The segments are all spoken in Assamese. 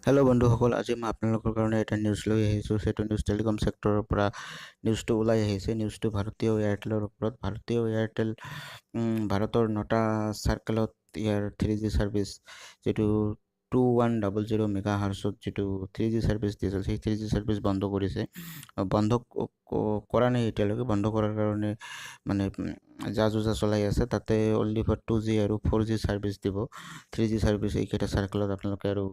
হেল্ল' বন্ধুসকল, আজি মই আপোনালোকৰ কাৰণে এটা নিউজ লৈ আহিছোঁ। সেইটো নিউজ টেলিকম ছেক্টৰৰ পৰা নিউজটো ওলাই আহিছে। নিউজটো ভাৰতীয় এয়াৰটেলৰ ওপৰত। ভাৰতীয় এয়াৰটেল ভাৰতৰ 9টা চাৰ্কেলত ইয়াৰ 3G ছাৰ্ভিচ, যিটো 2100 মেগা হাৰ্ছত যিটো 3G ছাৰ্ভিচ দিছিল, সেই 3G ছাৰ্ভিচ বন্ধ কৰিছে। বন্ধ কৰা নাই এতিয়ালৈকে। বন্ধ কৰাৰ কাৰণে মানে যা যোজা চলাই আছে। তাতে অনলি ফৰ 2G আৰু 4G ছাৰ্ভিচ দিব। 3G ছাৰ্ভিচ এইকেইটা চাৰ্কেলত আপোনালোকে আৰু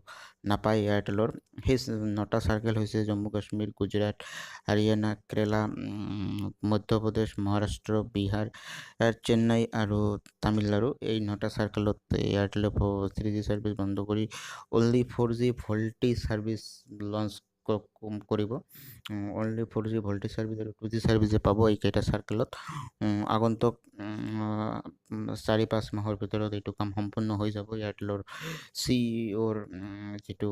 নাপায় এয়াৰটেলৰ। সেই 9টা চাৰ্কেল হৈছে জম্মু কাশ্মীৰ, গুজৰাট, হাৰিয়ানা, কেৰালা, মধ্যপ্ৰদেশ, মহাৰাষ্ট্ৰ, বিহাৰ, চেন্নাই আৰু তামিলনাডু। এই 9টা চাৰ্কেলত এয়াৰটেলে 3G ছাৰ্ভিচ বন্ধ কৰি অনলি 4G ভল্টি ছাৰ্ভিচ লঞ্চ কৰিব। অনলি 4G ভল্টি ছাৰ্ভিচ আৰু 2G ছাৰ্ভিচে পাব এইকেইটা চাৰ্কেলত। আগন্তুক 4-5 মাহৰ ভিতৰত এইটো কাম সম্পূৰ্ণ হৈ যাব। এয়াৰটেলৰ CEO যিটো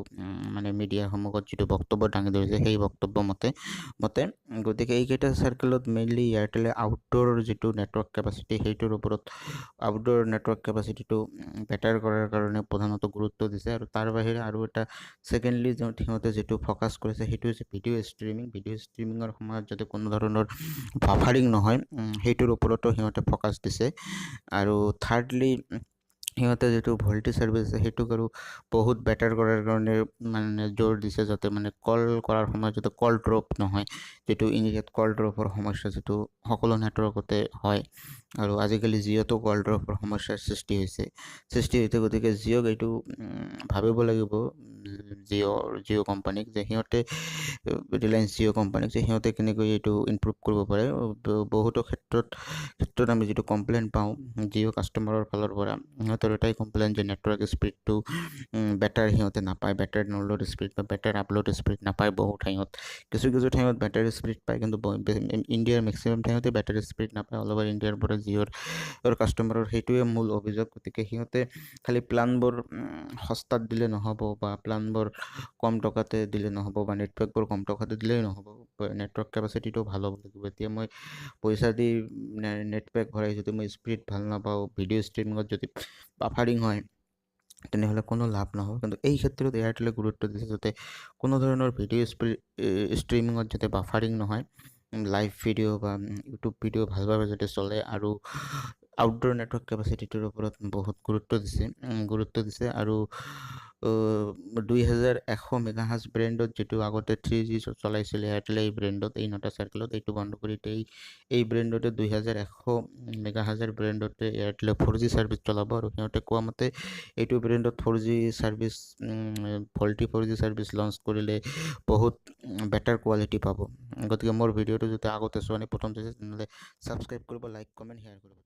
মানে মিডিয়াৰ সন্মুখত যিটো বক্তব্য দাঙি ধৰিছে, সেই বক্তব্য মতে গতিকে এইকেইটা চাৰ্কেলত মেইনলি এয়াৰটেলে আউটডোৰ যিটো নেটৱৰ্ক কেপাচিটি, সেইটোৰ ওপৰত আউটডোৰ নেটৱৰ্ক কেপাচিটিটো বেটাৰ কৰাৰ কাৰণে প্ৰধানত গুৰুত্ব দিছে। আৰু তাৰ বাহিৰে আৰু এটা ছেকেণ্ডলি সিহঁতে যিটো ফ'কাছ কৰিছে, সেইটো হৈছে ভিডিঅ' ষ্ট্ৰিমিঙৰ সময়ত যাতে কোনো ধৰণৰ বাফাৰিং নহয়, সেইটোৰ ওপৰতো সিহঁতে ফ'কাছ দিছে। আৰু থাৰ্ডলি সিহঁতে যিটো ভল্টি ছাৰ্ভিচ আছে, সেইটোক আৰু বহুত বেটাৰ কৰাৰ কাৰণে মানে জোৰ দিছে, যাতে মানে কল কৰাৰ সময়ত যাতে কল ড্ৰপ নহয়। যিটো ইণ্ডিয়াত কল ড্ৰপৰ সমস্যা যিটো সকলো নেটৱৰ্কতে হয়, আৰু আজিকালি জিঅ'তো কল ড্ৰপৰ সমস্যাৰ সৃষ্টি হৈছে। গতিকে জিঅ'ক এইটো ভাবিব লাগিব, জিঅ' কোম্পানীক, যে সিহঁতে ৰিলায়েন্স জিঅ' কোম্পানীক, যে সিহঁতে কেনেকৈ এইটো ইম্প্ৰুভ কৰিব পাৰে। বহুতো ক্ষেত্ৰত আমি যিটো কমপ্লেইন পাওঁ জিঅ' কাষ্টমাৰৰ ফালৰ পৰা, সিহঁতৰ এটাই কমপ্লেইন যে নেটৱৰ্ক স্পীডটো বেটাৰ সিহঁতে নাপায়, বেটাৰ ডাউনলোড স্পীড বা বেটাৰ আপলোড স্পীড নাপায়। বহু ঠাইত কিছু ঠাইত বেটাৰ স্পীড পায়, কিন্তু ইণ্ডিয়াৰ মেক্সিমাম ঠাইতে বেটাৰ স্পীড নাপায়। অল অভাৰ ইণ্ডিয়াৰ পৰা জিঅ'ৰ কাষ্টমাৰৰ সেইটোৱে মূল অভিযোগ। গতিকে সিহঁতে খালি প্লানবোৰ সস্তাত দিলে নহ'ব, বা প্লানবোৰ কম টকাতে দিলে নহ'ব, বা নেটৱৰ্কবোৰ কম টকাতে দিলেই নহ'ব। নেটৱৰ্ক কেপাচিটিটো ভাল হ'ব লাগিব। এতিয়া মই পইচা দি নেটপেক ভৰাই যদি মই স্পীড ভাল নাপাওঁ, ভিডিঅ' ষ্ট্ৰিমিঙত যদি বাফাৰিং হয়, তেনেহ'লে কোনো লাভ নহ'ব। কিন্তু এই ক্ষেত্ৰত এয়াৰটেলে গুৰুত্ব দিছে, যাতে কোনো ধৰণৰ ভিডিঅ' ষ্ট্ৰিমিঙত যাতে বাফাৰিং নহয়, লাইভ ভিডিঅ' বা ইউটিউব ভিডিঅ' ভালভাৱে যাতে চলে। আৰু আউটডোৰ নেটৱৰ্ক কেপাচিটিটোৰ ওপৰত বহুত গুৰুত্ব দিছে। আৰু 2100 মেগাহাৰ্জ ব্ৰেণ্ডত, যিটো আগতে 3G চলাইছিলে এয়াৰটেলে, এই ব্ৰেণ্ডত, এই 9টা চাৰ্কেলত এইটো বন্ধ কৰি এই ব্ৰেণ্ডতে 2100 মেগাহাৰ্জৰ ব্ৰেণ্ডতে এয়াৰটেলে 4G ছাৰ্ভিচ চলাব। আৰু সিহঁতে কোৱা মতে এইটো ব্ৰেণ্ডত 4G service, VoLTE 4G service launch কৰিলে বহুত বেটাৰ কোৱালিটি পাব। গতিকে মোৰ ভিডিঅ'টো যদি আগতে চোৱা নাই, প্ৰথম চাইছে, তেনেহ'লে ছাবস্ক্ৰাইব কৰিব, লাইক, কমেণ্ট, শ্বেয়াৰ কৰিব।